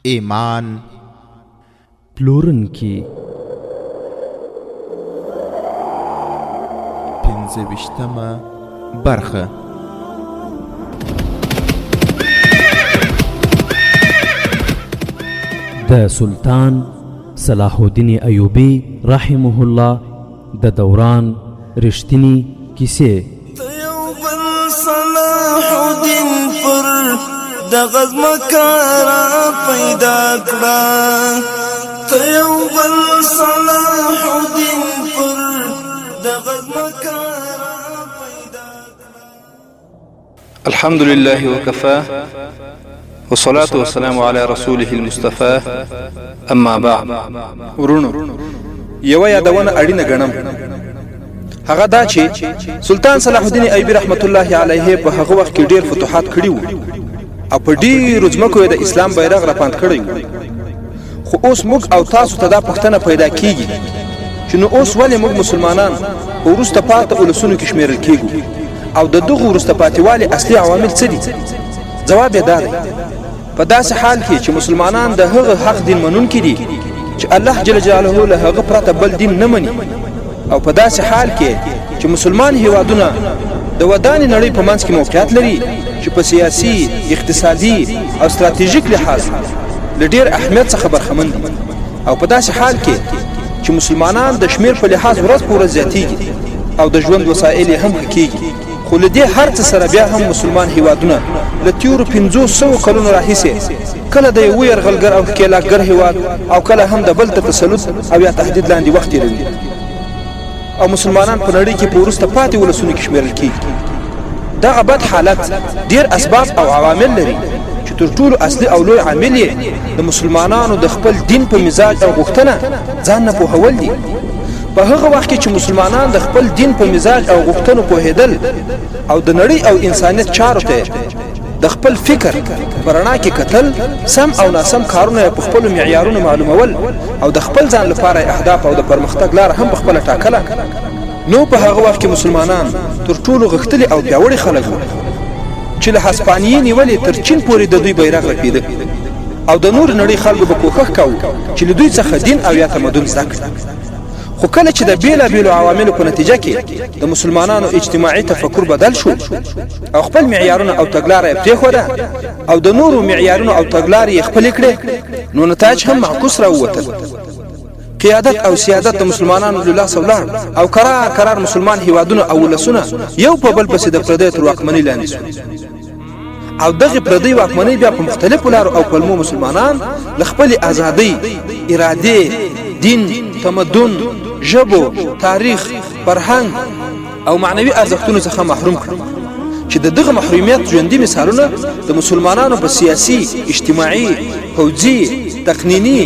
ایمان پلورونکی 15مه برخه. د سلطان صلاح الدین ایوبی رحمه الله د دوران رښتینی کیسې. صلاح الدین پر دغه مکارا پیدا کړه، ته یو بل صلاح الدین پر دغه مکارا پیدا کړه. الحمد لله وكفى والصلاة والسلام على رسوله المصطفى اما بعد. ورونو یو یادونه اړینه ګڼم، هغه دا چې سلطان صلاح الدین ایوبی رحمت الله علیه په هغه وخت کې ډیر فتوحات کړي وو او په ډیرو ځمکو د اسلام بیرغ راپاند کړی وو. خو اوس موږ او تاسو ته دا پوښتنه پیدا کیږي چې نو اوس ولې موږ مسلمانان وروسته پاتې اولسونو کې شمیرل کیږو او د دغه وروسته پاتېوالي اصلي عوامل څه دي؟ ځواب یې دا دی، په داسې حال کې چې مسلمانان د هغه حق دین منونکي دي چې الله جل جلاله له هغه پرته بل دین نه مني، او په داسې حال کې چې مسلمان هیوادونه د ودانې نړۍ په منځ کې موقعیت لري چې په سیاسي، اقتصادي او ستراتیژیک لحاظ له ډېر اهمیت څخه برخمن دي، او په داسې حال کې چې مسلمانان د شمیر په لحاظ ورځ په ورځ زیاتېږي او د ژوند وسایل یې هم ښه کېږي. خو له دې هر څه سره بیا هم مسلمان هیوادونه له تېرو 500 کلونو راهیسې کله د یوه یرغلګر او ښکېلاکګر هیواد او کله هم د بل ته تسلط او یا تهدید لاندې وخت تېروي، او مسلمانان په نړۍ کې په وروسته پاتې ولسونو کې شمیرل کېږي. دغه بد حالت ډېر اسباب او عوامل لري چې تر ټولو اصلي او لوی عامل یې د مسلمانانو د خپل دین په مزاج او غوښتنه ځان نه پوهول دي. په هغه وخت کې چې مسلمانان د خپل دین په مزاج او غوښتنو پوهېدل او د نړۍ او انسانیت چارو ته د خپل فکر په رڼا کې کتل، سم او ناسم کارونه په خپلو معیارونو معلومول او د خپل ځان لپاره اهداف او د پرمختګ لاره هم په خپله ټاکله، نو په هغه وخت کې مسلمانان تر ټولو غښتلي او پیاوړي خلک وو چې له هسپانیې نیولې تر چین پورې د دوی بیرغ رپېده، او د نور نړۍ خلکو به کوښښ کاوه چې له دوی څخه دین او یا تمدن زده کړي. خو کله چې د بیلابیلو عواملو په نتیجه کې د مسلمانانو اجتماعي تفکر بدل شو او خپل معیارونه او تګلاره یې پرېښوده او د نورو معیارونو او تګلارې یې خپلې کړې، نو نتایج هم معکوس راووتل. قیادت او سیادت د مسلمانانو له لاسه ولاړ او قرار مسلمان هیوادونه او ولسونه یو په بل پسې د پردیو تر واکمنۍ لاندې شول، او دغه پردی واکمنۍ بیا په مختلفو لارو او پلمو مسلمانان له خپلې ازادۍ، ارادې، دین، تمدن، ژبو، تاریخ، فرهنګ او معنوي ارزښتونو څخه محروم کړل، چې دغه محرومیت ژوندۍ مثالونه د مسلمانانو په سیاسي، اجتماعي، فوجي، تقنیني،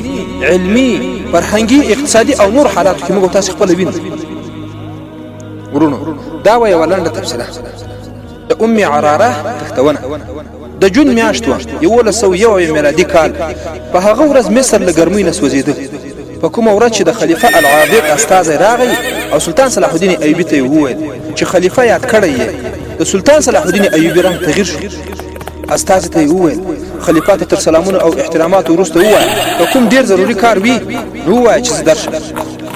علمي، فرهنګي، اقتصادي او نور حالاتو کې موږ تاسو خپل وینئ. ورونو دا یوه لنډه تفصیله د ام عراره تختونه د جون میاشت وه 1101 میلادي کال. په هغه ورځ مصر له ګرمۍ نه سوځېده، په کومه ورځ چې د خلیفه العاضد استازی راغی او سلطان صلاح الدین ایوبي ته وویل چې خلیفه یاد کړی یې. د سلطان صلاح الدین ایوبي رنګ تغیر شو. استازی ته وویل خلیفه ته تر سلامونو او احتراماتو وروسته ووایه که کوم ډیر ضروري کار وي نو ووایه چې زه درشم.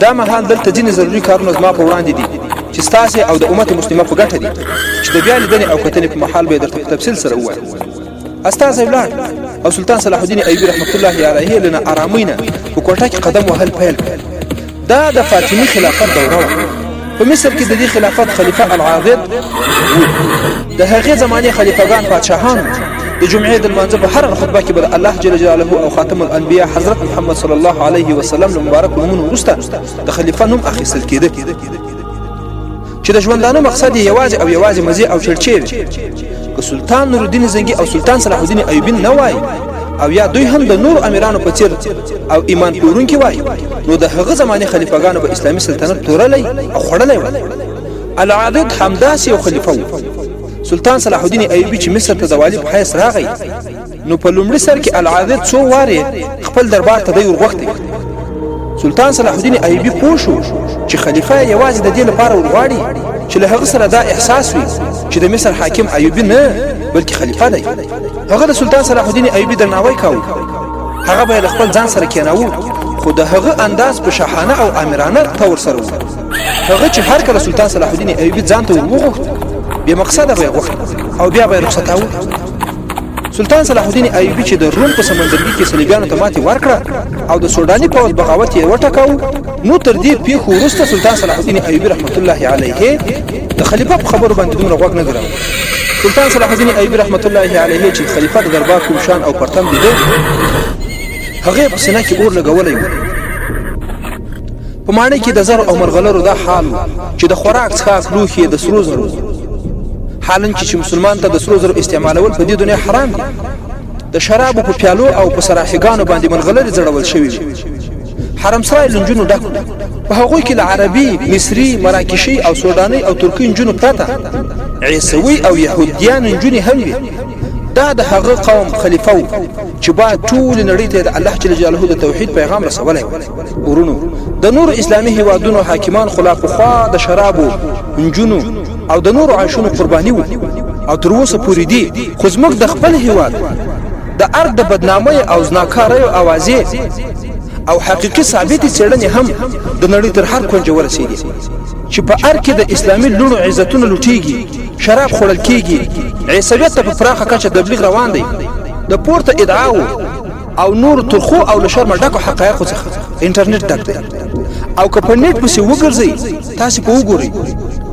دا مهال دلته ځینې ضروري کارونه زما په وړاندې دي چې ستاسې او د امت مسلمه په ګټه دي چې د بیا لیدنې او کتنې په مهال به یې درته په تفصیل سره ووایم. استازی ولاړ او سلطان صلاح الدین ایوبي رحمت الله علیه له ناارامۍ نه په کوټه کې قدم وهل پیل کړل. دا د فاطمي خلافت دوره وه. په مصر کې د دې خلافت خلیفه العاضد د هغې زمانې خلیفګان پادشاهان د جمعې د لمانځه په هره خطبه کې به د الله جل جلاله او خاتم الانبیا حضرت محمد صلی الله علیه وسلم له مبارک نومونو وروسته د خلیفه نوم اخیستل کېده چې د ژوندانه مقصد یې یوازې مزې او چړچې وي. که سلطان نور الدین زنګي او سلطان صلاح الدین ایوبي نه وای او یا دوی هم د نور امیرانو په څیر او ایمان پلورونکي وای، نو د هغه زمانې خلیفګانو به اسلامي سلطنت تورلی او خوړلی و. العاضد همداسې یو خلیفه و. سلطان صلاح الدین ایوبي چې مصر ته د والي په حیث راغی، نو په لومړي سر کې العاضد څو وارې خپل دربار ته دی ورغوښتی. سلطان صلاح الدین ایوبي پوه شو چې خلیفه یوازې د دې لپاره ورغواړي چې له هغه سره دا احساس وي چې د مصر حاکم ایوبي نه بلکې خلیفه دی. هغه د سلطان صلاح الدین ایوبي درناوی کاوه هغه به خپل ځان سره کېناوه خو د هغه انداز په شاهانه او امرانه تور سره و هغه چې هر کله سلطان صلاح الدین ایوبي ځان ته وغوښت بې مقصده به غوښت او بیا به رخصتاوه سلطان صلاح الدین ایوبي چې د روم په سمندرګي کې صلیبیانو ته ماتې ورکړه او د سوداني پوځ بغاوت یې وټکاوه نو تر دې پیښو وروسته سلطان صلاح الدین ایوبي رحمت الله علیه د خلیفه په خبرو باندې دومره غوږ نه درلود سلطان صلاح الدین ایوبي رحمت الله علیه چې خلیفه د دربار کوم شان او پرتم لیده هغه په سینه کې اور لګولی و په ماڼۍ کې د زر او مرغلرو دا حال چې د خوراک څښاک لوښي د سرو زرو حالن چې مسلمان ته د سرو زرو استعمالول په دې دنیا حرام دي د شرابو په پیالو او په سراحګانو باندې مرغلرې زړول شوي حرم سرای لنجونو ډک په هغوی کې له عربي مصري مراکشي او سوداني او ترکي نجونو پرته عیسوي او یهودیان نجونې هم وي دا د هغه قوم خلیفه و چې باید ټول نړۍ ته د الله جل جلاله د توحید پیغام رسولی ورونو د نور اسلامي هیوادونو حاکمان خلا پخوا د شرابو نجونو او د نور عایشونو قرباني وو او تر اوسه پورې دي خو زموږ د خپل هیواد د ارض د بدنامۍ او زناکاریو اوازې او حقیقي ثابتې څېړنې هم د نړۍ تر هر کونجه ورسېدي چې په ار کې د اسلامي لوڼو عزتونه لوټېږي شراب خوړل کېږي عیسویت ته په پراخه کچه تبلیغ روان دی د پورته ادعاو او نور ترخو او له شرمه ډکو حقایقو څخه انټرنیټ ډک دی او که په نیټ پسې وګرځئ تاسې په وګورئ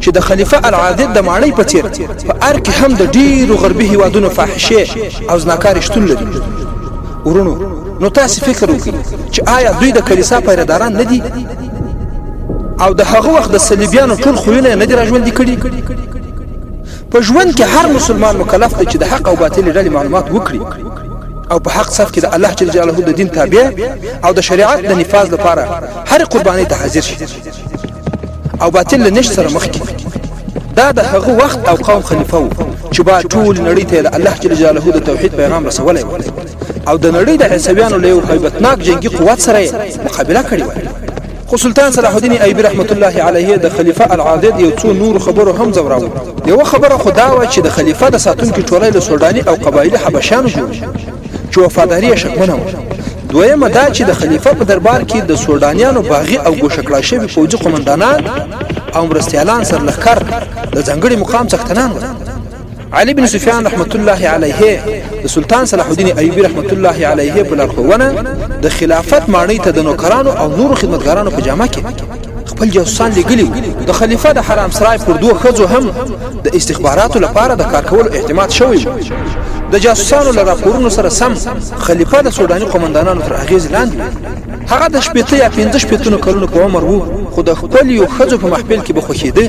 چې د خلیفه العادل د ماڼۍ په څېر په ار کې هم د ډېرو غربي هیوادونو فاحشې او زناکارې شتون لري ورونو نو تاسې فکر وکړئ چې آیا دوی د کلیسا پیرواداران نه دي او د هغه وخت د صلیبیانو ټول خویونه نه دي راژوندي کړي په ژوند کې هر مسلمان مکلف دی چې د حق او باطل ډلې معلومات وکړي او په حق صف کې د الله جل جلاله د دین تابع او د شریعت د نفاذ لپاره هر قرباني ته حاضر شي او باطل له نشت سره مخ کې دا د هغه وخت او قوم خلیفه و چې با ټول نړۍ ته د الله جل جلاله د توحید پیغام رسولی او د نړۍ د عیسویانو له یو هیبتناک جنگي قوت سره مقابله کړې و خو سلطان صلاح الدین ایوبي رحمت الله علیه د خلیفه العادل یو څو نور خبرو هم زوراو یو خبره خدا و چې د خلیفه د ساتونکو ټولۍ له سوداني او قبایلی حبشانو جوړ چې وفاداری یې شکمنه و دویمه دا چې د خلیفه په دربار کې د سودانیانو باغی او ګوشکړه شوي فوجي قومندانان او مرستیالان سرلښکر د ځانګړي مقام څښتنان و علي بن سفیان رحمت الله علیه د سلطان صلاح الدین ایوبي رحمت الله علیه په لارښوونه د خلافت ماڼۍ ته د نوکرانو او نورو خدمتګارانو په جامه کې خپل جاسوسان لګلي د خلیفه د حرم سرای پر دوه ښځو هم د استخباراتو لپاره د کار کولو اعتماد شوی د جاسوسانو له راپورونو سره سم خلیفه د سوداني قومندانانو تر اغیز لاندې هغه د شپېته یا 15 کلونو په عمر وو خو د خپل یو ښځو په محفل کې به خوښېده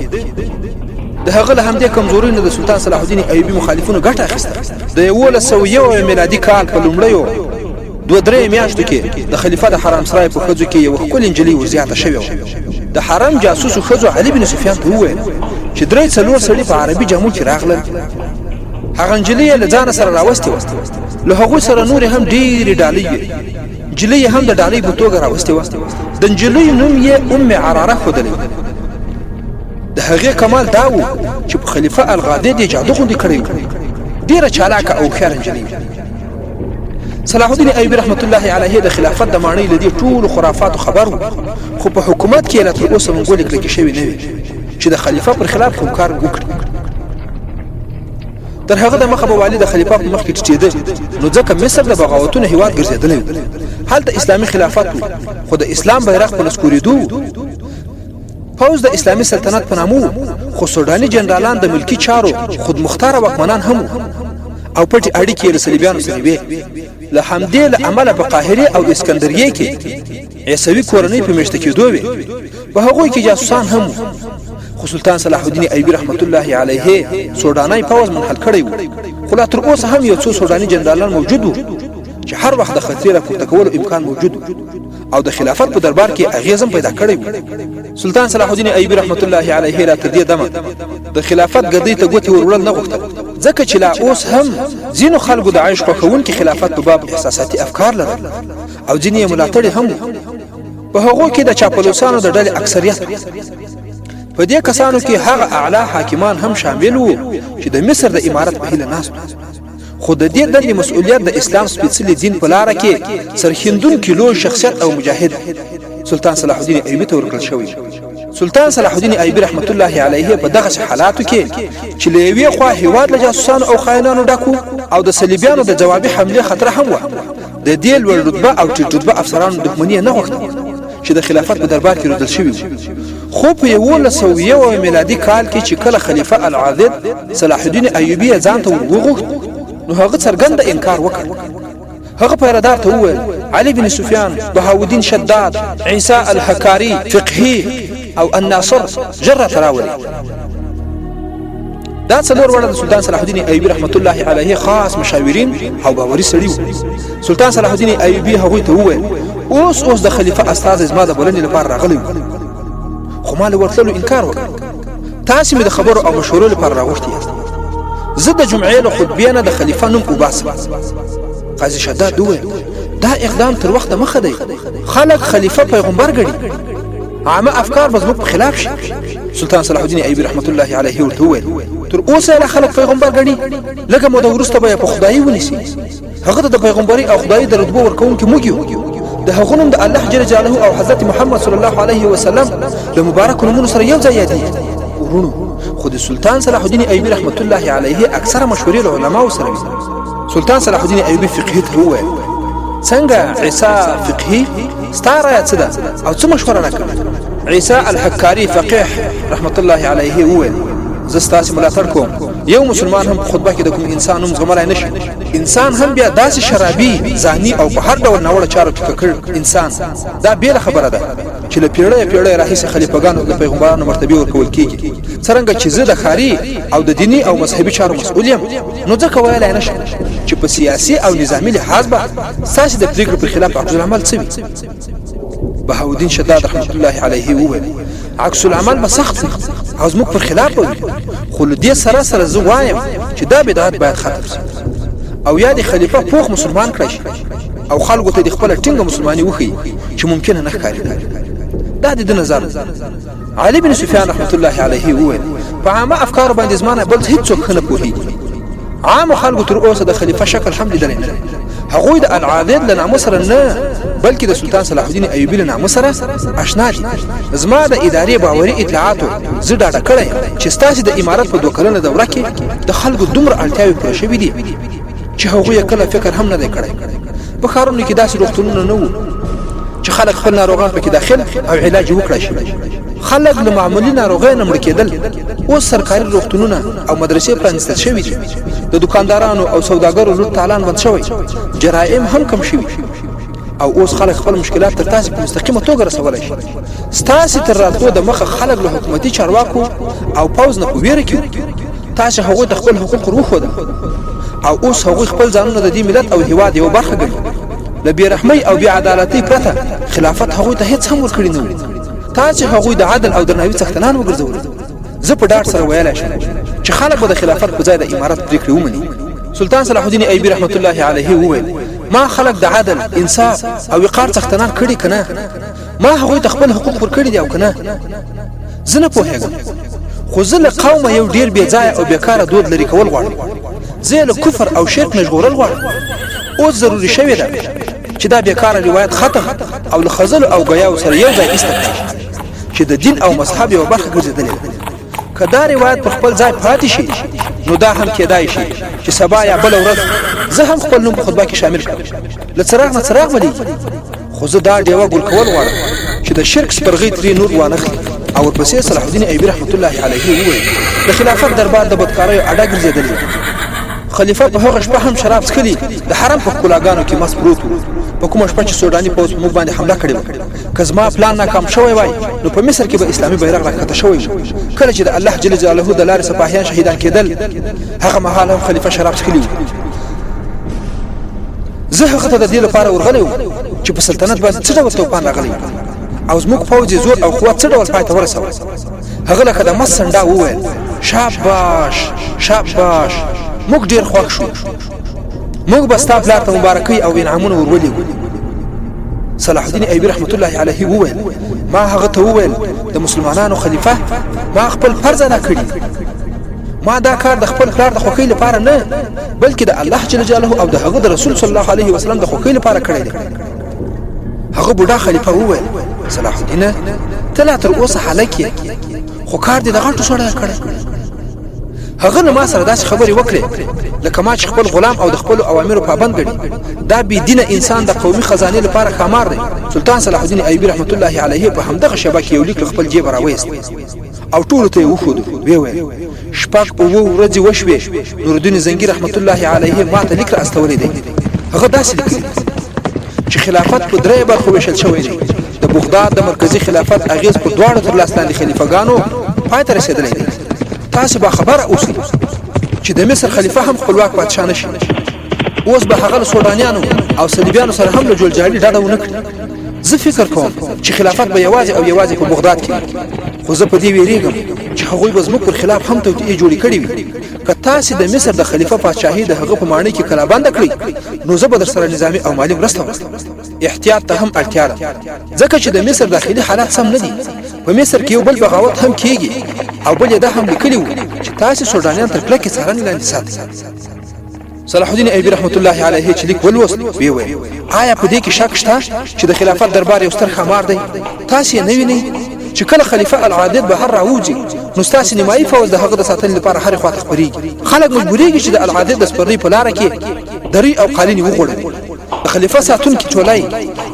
د هغه له همدې کمزورۍ نه د سلطان صلاح الدین ایوبي مخالفینو ګټه اخیسته د 1101 میلادي کال په لومړیو 2-3 میاشتو کې د خلیفه د حرم سرای په ښځو کې یو ښکلې نجلۍ وزیاته شوې د حرم جاسوسو ښځو علي بن سفیان ته وویل چې 3-4 سړي په عربي جامو کې راغلل هغه نجلۍ له ځانه سره راوستې وه له هغوی سره نورې هم ډېرې ډالۍ وې نجلۍ هم د ډالۍ په توګه راوستې وه د نجلۍ نوم یې ام عراره ښودلی د هغې کمال دا و چې په خلیفه الغادر یې جادو غوندې کړی و ډېره چالاکه او هوښیاره نجلۍ صلاح الدین ایوبي رحمت الله علیه د خلافت د ماڼۍ له دې ټولو خرافاتو خبر و خو په حکومت کې یې لا تر اوسه منګولې کلکې شوې نه وې چې د خلیفه پر خلاف کوم کار وکړي تر هغه د مخه به والي د خلیفه په مخ کې ټیټېده نو ځکه مصر د بغاوتونو هیواد ګرځېدلی و هلته اسلامي خلافت و خو د اسلام بیرغ په لسکورېدو پوځ د اسلامي سلطنت په نامه خو سوداني جنرالان د ملکی چارو خودمختاره واکمنان هم او پټي اړیکې له صلیبیانو سره وې له همدې له عمله په قاهره او اسکندریه کې عیسوي کورنۍ په میشته کېدو وې په هغوی کې جاسوسان هم خو سلطان صلاح الدین ایوبي رحمت الله علیه سوداني پوځ منحل کړی و خو لا تر اوسه هم یو څو سوداني جنرالان موجود وو چې هر وخت د خطر راپورته کولو امکان موجود او د خلافت په دربار کې اغیزم پیدا کړی و سلطان صلاح الدین ایوبي رحمت الله علیه را تر دې دمه د خلافت ګدۍ ته ګوتې ورول نه غوښتل ځکه چې لا اوس هم ځینو خلکو د عایش خوښونکي خلافت په باب احساساتي افکار لرل او ځینې یې ملاتړي هم په هغو کې د چاپلوسانو د ډلې اکثریت په دې کسانو کې هغه اعلی حاکمان هم شامل وو چې د مصر د امارت په هیله ناست خو د دې دندې مسؤلیت د اسلام سپېڅلي دین په لاره کې سرښندونکي لوی شخصیت او مجاهد سلطان صلاح الدین ایوبي ته ورکړل شوی. سلطان صلاح الدین ایوبي رحمت الله علیه په دغه حالاتو کې چې له یوې خوا هیواد له جاسوسانو او خاینانو ډکو او د صلیبیانو د جوابي حمله خطر هم و، د دې لوړ رتبه او ټیټ رتبه افسرانو دښمني نه غوښته چې د خلافت په دربار کې رودل شوی. خو په 1901 میلادي کال کې چې کله خلیفہ العاضد صلاح الدین ایوبي ځان ته ورغوښت، نو هغه څرګند انکار وکړ. هغه پیرادار ته وویل علي بن سفیان، بهاودین شداد، عیسی الحکاری، فقهی او الناصر جره تراولي. دا څلور وړه د سلطان صلاح الدین ایوبي رحمت الله علیه خاص مشاورین او باوري سړي وو. سلطان صلاح الدین ایوبي هغوی ته وویل اوس د خلیفہ استاد زما د بلنې لپاره راغلی، خو ما له ورتلو انکار وکړ. تاسو مې د خبرو او مشورو لپاره راغوښتي یاست. زه د جمعې له خطبې نه د خلیفہ نوم وباسم. قاضي شداد وویل دا اقدام تر وخته مخه دی، خلک خلیفہ پیغمبر ګڼي، عامه افکار به زموږ په خلاف شي. سلطان صلاح الدین ایوبي رحمت الله علیه ورته وویل تر اوسه له خلک پیغمبر ګڼي، لکه موده وروسته به په خدایي ونیسي. هغه ته د پیغمبري او خدایي د رتبو ورکوونکي موږ یو، د هغه نوم د الله جل جلاله او حضرت محمد صلی الله علیه وسلم له مبارک نومونو سره یو ځای یادېږي. ورونو خو د سلطان صلاح الدین ایوبي رحمت الله علیه اکثره مشورې له علماو سره وي. سلطان صلاح الدین ایوبي فقهي ته وویل څنګه عیسی فقهي ستا رایه څه ده او څه مشوره راکړه؟ عیسی الحکاری فقیه رحمت الله علیه وویل زه ستاسې ملاتړ کوم. یو مسلمان هم په خطبه کې د کوم انسان نوم زغملی نشي. انسان هم بیا داسې شرابي، زانی او په هر ډول ناوړه چارو کې ککړ انسان. دا بیله خبره ده چې له پیړیو راهیسې خلیفګانو د پیغمبرانو مرتبې ورکول کېږي. څرنګه چې زه د ښاري او د دیني او مذهبي چارو مسؤل یم، نو ځکه ویلی نه شم چې په سیاسي او نظامي لحاظ به ستاسې د پرېکړو پر خلاف عکس العمل څه وي. بهاودین شداد رحمت الله علیه وویل عکس العمل به سخت وي او زموږ پر خلاف وي، خو له دې سره سره زه وایم چې دا بدعت باید ختم شي او یا د خلیفه پوخ مسلمان کړی شي او خلکو ته د خپله ټینګه مسلماني وښیي چې ممکنه نه ښکارېده. دا د ده نظر. علي بن سفیان رحمت الله علیه وویل په عامه افکارو باندې زما نه بل هېڅوک ښه نه پوهېږي. عامو خلکو تر اوسه د خلیفه شکل هم لیدلی نه دی. هغوی د العاضد له نامه سره نه بلکې د سلطان صلاح الدین ایوبي له نامه سره اشنا دي. زما د ادارې باوري اطلاعاتو زه ډاډه کړی یم چې ستاسې د امارت په 2 کلنه دوره کې د خلکو دومره اړتیاوې پوره شوي دي چې هغوی کله فکر هم نه دی کړی. په ښارونو کې داسې روغتونونه نه وو چې خلک خپل ناروغان پکې داخل او علاج وکړای شي. خلک له معمولي ناروغۍ نه مړه کېدل. اوس سرکاري روغتونونه او مدرسې پرانیستل شوي دي. د دکاندارانو او سوداګرو لوټ تالان بند شوی، جرایم هم کم شوي او اوس خلک خپل مشکلات تر تاسې په مستقیمه توګه رسولی شي. ستاسې تر راتلو د مخه خلک له حکومتي چارواکو او پوځ نه په ویره کې وو. تاسې هغوی ته خپل حقوق وښودل او اوس هغوی خپل ځانونه د دې ملت او هیواد یوه برخه ګڼي. له بېرحمۍ او بېعدالتۍ پرته خلافت هغوی ته هېڅ هم ورکړي نه وو. تاسې هغوی د عدل او درناوي څښتنان وګرځولي. زه په ډاډ سره ویلی شم چې خلک به د خلافت په ځای د امارت پرېکړې ومني. سلطان صلاح الدین ایوبي رحمت الله علیه وویل ما خلک د عدل، انصاف او وقار څښتنان کړي که نه؟ ما هغوی ته خپل حقوق ورکړي دي او که نه؟ زه نه پوهېږم، خو زه له قومه یو ډېر بې ځایه او بېکاره دود لرې کول غواړم. زه له کفر او شرک نه ژغورل غواړم. اوس ضروري شوې ده چې دا بېکاره روایت ختم او له خزلو او ګیاو سره یو ځای ایسته کړي چې د دین او مذهب یوه برخه ګرځېدلې ده. که دا روایت په خپل ځای پاتې شي نو دا هم کېدای شي چې سبا یا بله ورځ زه هم خپل نوم په خطبه کې شامل کړم. له څراغ نه څراغ بلیږي، خو زه دا ډیوه ګل کول غواړم چې د شرک سپرغۍ ترې نور وانخلي. او ورپسې صلاح الدین ایوبي رحمت الله علیه وویل د خلافت دربار د بدکاریو اډه ګرځېدلې. خلیفه په هغه شپه هم شراب څښلي، د حرم په ښکلاګانو کې مست پروت و. په کومه شپه چې سوډاني پوځ په موږ باندې حمله کړې وه، که زما پلان ناکام شوی وای نو په مصر کې به اسلامي بیرغ راښکته شوی و. کله چې د الله جل جلاله د لارې سپاهیان شهیدان کېدل، هغه مهال هم خلیفه شراب څښلي و. زه هغه ته د دې لپاره ورغلی وم چې په سلطنت باندې څه ډول توپان راغلی او زموږ پوځ یې زور او قوت څه ډول پای ته ورسول. هغه لکه د مست سنډا وویل شاباش شاباش، موږ ډېر خوښ شو، موږ به ستا پلار ته مبارکۍ او انعامونه ورولېږو. صلاح الدین ایوبي رحمت الله علیه وویل ما هغه ته وویل د مسلمانانو خلیفه ما خپل فرض ادا کړي، ما دا کار د خپل پلار د خوښۍ لپاره نه بلکې د الله جل جلاله او د هغه د رسول صلی الله علیه وسلم د خوښۍ لپاره کړی دی. هغه بوډا خلیفہ وویل صلاح الدین ته لا تر اوسه هلک یې خو کار دې د غټو سړی کړی. هغه له ما سره داسې خبرې وکړې لکه ما چې خپل غلام او د خپلو اوامرو پابند ګڼي. دا بېدینه انسان د قومي خزانې لپاره ښامار دی. سلطان صلاح الدین ایوبي رحمت الله علیه په همدغه شیبه کې یو لیک له خپل جیبه راویست او ټولو ته یې وښودو. ویې ویل 6 ورځې وشوې نورالدین زنګي رحمت الله علیه ما ته لیک را استولی دی. هغه داسې لیکلي چې خلافت په 3 برخو ویشل شوی دی. د بغداد د مرکزي خلافت اغیز په دواړو تر لاس لاندې خلیفګانو پای ته رسېدلی دی. تاسو به خبره اوسئ چې د مصر خلیفہ هم خپلواک پادشاه نشي. اوس به هغه له سودانیانو او صلیبیانو سره هم له جوړجاړي ډډه ونه کړي. زه فکر کوم چې خلافت به یوازې او یوازې په بغداد کې خو زه په دې ویریږم چې هغوی به زموږ پر خلاف هم توطئې جوړې کړې وي. که تاسې د مصر د خلیفہ پادشاهي د هغه په ماڼۍ کې کلابنده کړئ نو زه به در سره نظامي او مالي مرسته وکړم. احتیاط ته هم اړتیا ده ځکه چې د مصر داخلي حالات سم نه دي. په مصر کې یو بل بغاوت هم کیږي او بل یې دا هم لیکلي وو چې تاسې سودانیان تر کلکې څارنې لاندې ساتئ. صلاح الدین ایوبي رحمت الله علیه چې لیک ولوست ویې ویل آیا په دې کې شک شته چې د خلافت دربار یو ستر ښامار دی؟ تاسې یې نه وینئ چې کله خلیفہ العادل بهر راوځي نو ستاسې نیمایي فوج د هغه د ساتنې لپاره هرې خواته خپرېږي. خلک مجبورېږي چې د العادل د سپرلۍ په لاره کې درې او قالینې وغوړوي. د خلیفہ ساتونکي ټولۍ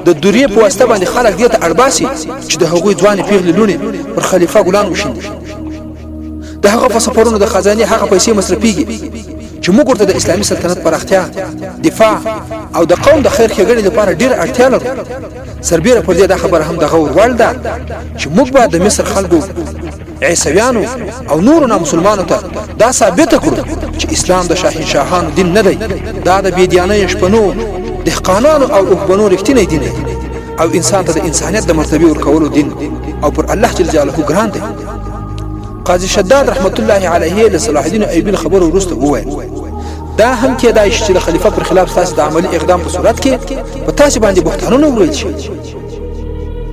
د دورې په واسطه باندې خلک دې ته اړباسي چې د هغوی ځوانې پیغلې لوڼې پر خلیفہ ګلان وشیندي. د هغه په سفرونو د خزانې هغه پیسې مصرفېږي چې موږ ورته د اسلامي سلطنت پراختیا دفاع او د قوم د خیر ښېګڼې لپاره ډېره اړتیا لرو. سربیره پر دې دا خبره هم د غور وړ ده چې موږ باید د مصر خلکو عیسویانو او نورو نامسلمانو ته دا ثابته کړو چې اسلام د شاهنشاهانو دین نه دی. دا د بېدیانۍ شپنو دهقانانو او اوښبنو رښتینی دین دی او انسان ته د انسانیت د مرتبې ورکولو دین او پر الله جل جلاله ګران دی. قاضي شداد رحمت الله علیه له صلاح الدین ایوبي له خبرو وروسته وویل دا هم کېدای شي چې د خلیفہ پر خلاف تاسو د عملي اقدام په صورت کې په تاسو باندې بهتانونه وروړي شي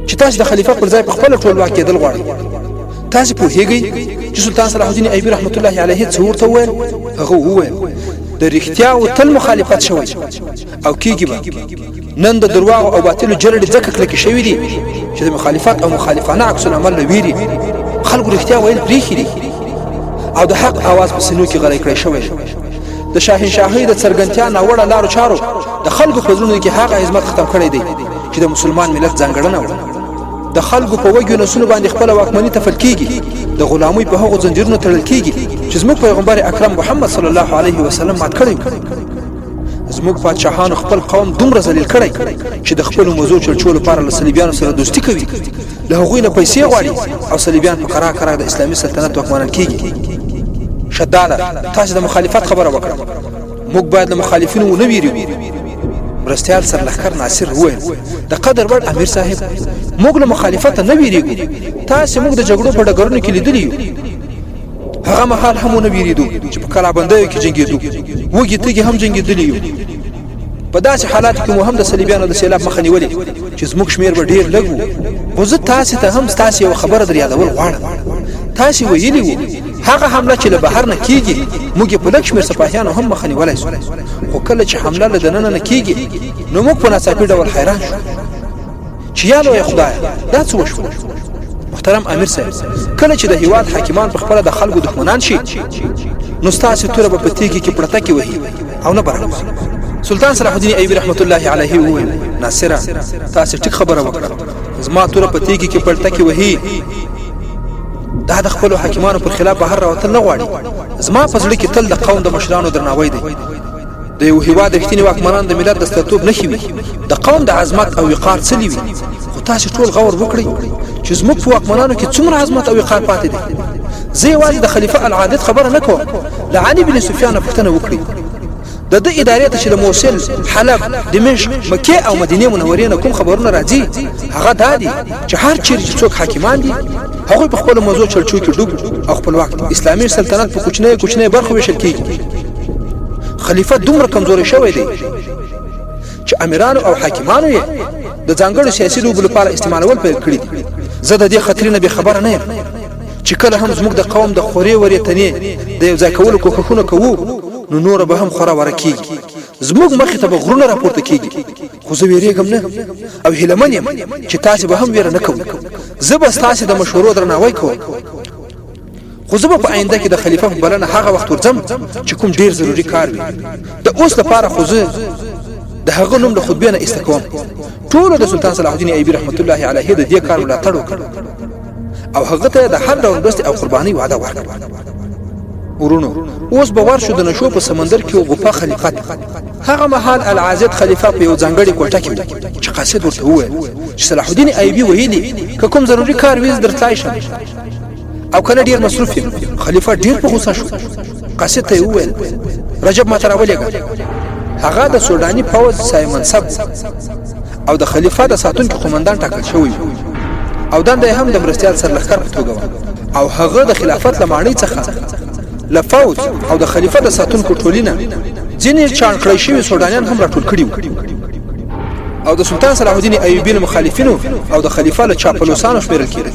چې تاسو د خلیفہ پر ځای په خپل ټولواک کېدل غواړئ. تاسو پوهیږئ چې سلطان صلاح الدین ایوبي رحمت الله علیه څه ورته وویل؟ هغه وویل د رښتیا او تل مخالفت شوی او کېږي به. نن د درواغ او باطلو جرړې ځکه کلکې شوي دي چې د مخالفت او مخالفانه عکس العمل له ویرې خلکو رښتیا ویل پرېښي دي او د حق اواز په سینو کې غلی کړی شوی. د شاهنشاهۍ د څرګندتیا ناوړه لارو چارو د خلکو په زړونو کې هغه عظمت ختم کړی دی چې د مسلمان ملت ځانګړنه وه. د خلکو په وږو نسونو باندې خپله واکمني تفل کېږي. د غلامۍ په هغو زنجیرونو تړل کېږي چې زموږ پیغمبر اکرم محمد صلی الله علیه وسلم مات کړی و. زموږ پادشاهانو خپل قوم دومره ذلیل کړی چې د خپلو مزو چړچو لپاره له صلیبیانو سره دوستي کوي. له هغوی نه پیسې غواړي او صلیبیان په کرار کرار د اسلامي سلطنت واکمنان کېږي. شداده تاسو د مخالفت خبره وکړه. موږ باید له مخالفینو ونه ویریږو. مرستیال سرلښکر ناصر وویل د قدر وړ امیر صاحب موږ له مخالفته نه ویریږو. تاسې موږ د جګړو په ډګرونو کې لیدلي یو. هغه مهال هم ونه ویریدو چې په کلابندیو کې جنګېدو. وږي تږي هم جنګېدلي یو. په داسې حالاتو کې مو هم د صلیبیانو د سیلاب مخه نیولې چې زموږ شمېر به ډېر لږ و. خو زه تاسې ته هم ستاسې یوه خبره در یادول غواړم. تاسې ویلي وو هغه حمله چې له بهر نه کېږي موږ یې په لږ شمېر سپاهیانو هم مخه نیولی سو. خو کله چې حمله له دننه نه کېږي نو موږ په ناڅاپي ډول حیران شو چې یا لویه خدایه دا څه وشول. محترم امیر صاحب کله چې د هیواد حاکمان په خپله د خلکو دښمنان شي نو ستاسې توره به په تیږې کې پړته کې وهي او نه برابر. سلطان صلاح الدین ایوبي رحمت الله علیه وویل ناصره تاسې ټیک خبره وکړه. زما توره په تیږې کې پړته کې وهي. دا د خپلو حاکمانو پر خلاف بهر راوتل نه غواړي. زما په زړه کې تل د قوم د مشرانو درناوی دی. د یو هیواد رښتیني واکمنان د ملت د سترتوب نښې وي. د قوم د عظمت او وقار څلي وي. خو تاسې ټول غور وکړئ چې زموږ په واکمنانو کې څومره عظمت او وقار پاتې دی. زه یوازې د خلیفہ العادل خبره نه کوم. له علي بن سفیان پوښتنه وکړئ د ده ادارې ته چې د موصل حلب دمشق مکې او مدینې منورې نه کوم خبرونه راځي هغه دا دي چې هر چیرې چې څوک حاکمان دي هغوی په خپلو موضوع چړچو کې ډوب او خپلواک دي. اسلامي سلطنت په کوچنۍ برخو ویشل کېږي. خلیفه دومره کمزوری شوی دی چې امیرانو او حاکمانو یې د ځانګړو سیاسي لوبو لپاره استعمالول پیل کړي دي. زه د دې خطرې نه بې خبره نه یم چې چې کله هم زموږ د قوم د خوري ورې تنې د یو ځای کولو کوښښونه کوو نو نور به هم خورا ورکیږي زموږ مخې ته به غرونه راپورته کیږي خو زه ویریږم نه او هیلمن یم چې تاسو به هم ویره نه کوئ زه به ستاسو د مشورو درناوی کوم خو زه به په آینده کې د خلیفہ په بلنه هغه وخت ورځم چې کوم ډیر ضروری کار وي د اوس لپاره خو زه د هغه نوم د خطبې نه استقوام ټول د سلطان صلاح الدین ایوبی رحمت الله علیه د دې کار ملاتړ وکړ او هغه ته د هر ډول دوستي او قرباني وعده ورکړه ورونو اوس به ورشو د نشو په سمندر کې غوفه خلیفہ هغه مهال العازد خلیفہ په یو ځانګړي کوټه کې چې قاصد ورته وویل چې صلاح الدین ایوبی ویلي که کوم ضروری کار ویز درتلای شم او کنه ډیر مصروف یم خلیفہ ډیر په غوسه شو قاصد ته وویل رجب ما تر ولېګا هغه د سوداني فوج سای منصب او د خلیفہ د ساتونکو قومندان ټاکل شوی او دنده هم د مرستيال سرلښکر په توګه او هغه د خلافت لمانې څخه لفوج او د خلیفہ د ساتونکو ټولینه ځینې چان کړی شوی سودانیان هم راټول کړي او د سلطان صلاح الدین ایوبی مخالفینو او د خلیفہ له چاپلوسانو شمیرل کېږي